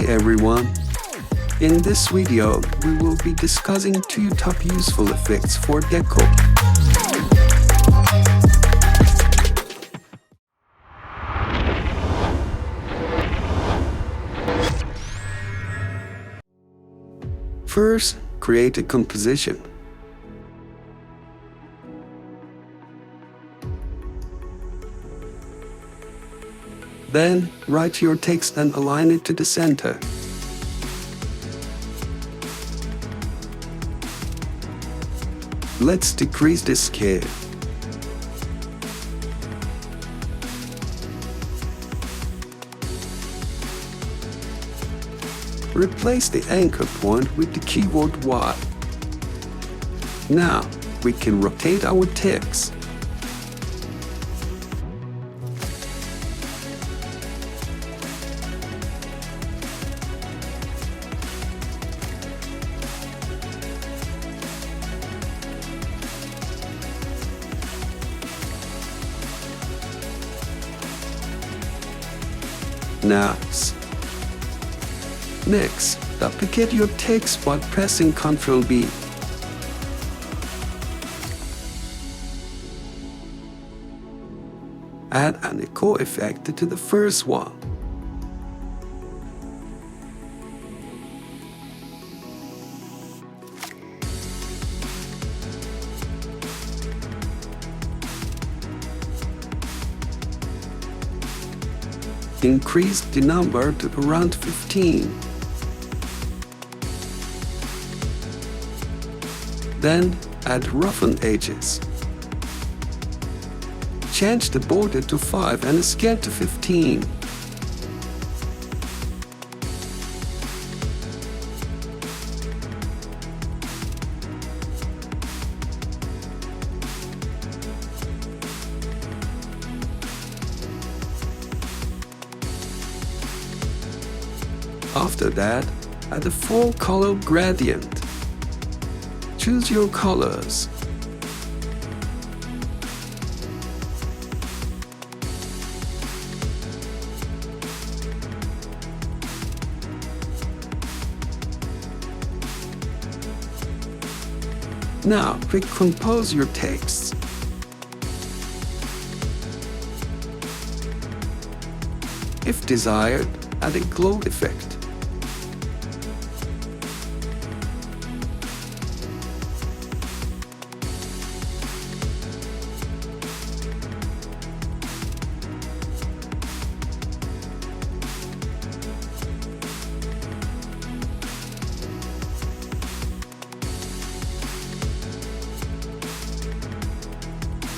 Hi everyone! In this video, we will be discussing 2 top useful effects for deco. First, create a composition. Then, write your text and align it to the center. Let's decrease the scale. Replace the anchor point with the keyword Y. Now, we can rotate our text. Next, duplicate your text while pressing Ctrl B. Add an echo effect to the first one. Increase the number to around 15. Then add roughened edges. Change the border to 5 and the scale to 15. After that, add a full color gradient. Choose your colors. Now, quick compose your text. If desired, add a glow effect.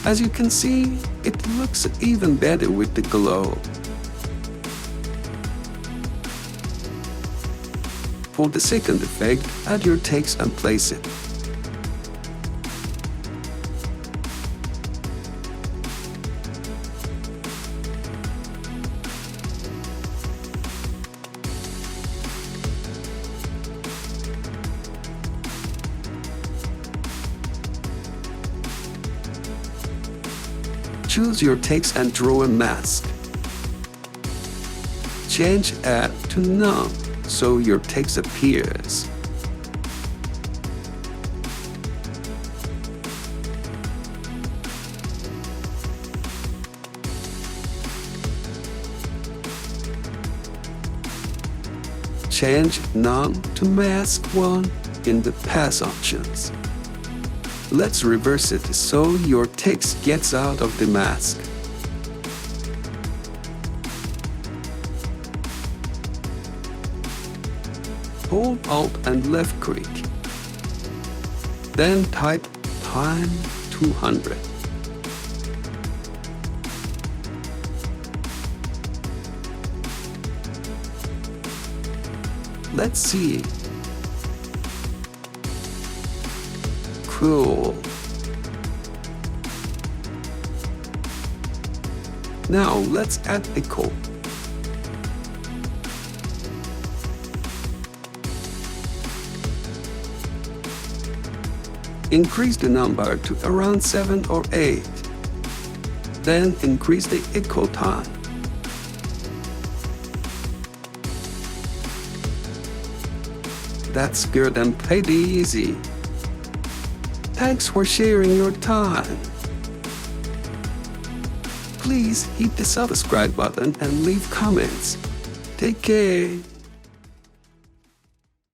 As you can see, it looks even better with the glow. For the second effect, add your text and place it. Choose your text and draw a mask. Change Add to None so your text appears. Change None to Mask 1 in the Pass options. Let's reverse it so your text gets out of the mask. Hold Alt and left click. Then type time 200. Let's see. Cool. Now let's add echo. Increase the number to around 7 or 8. Then increase the echo time. That's good and pretty easy. Thanks for sharing your time. Please hit the subscribe button and leave comments. Take care.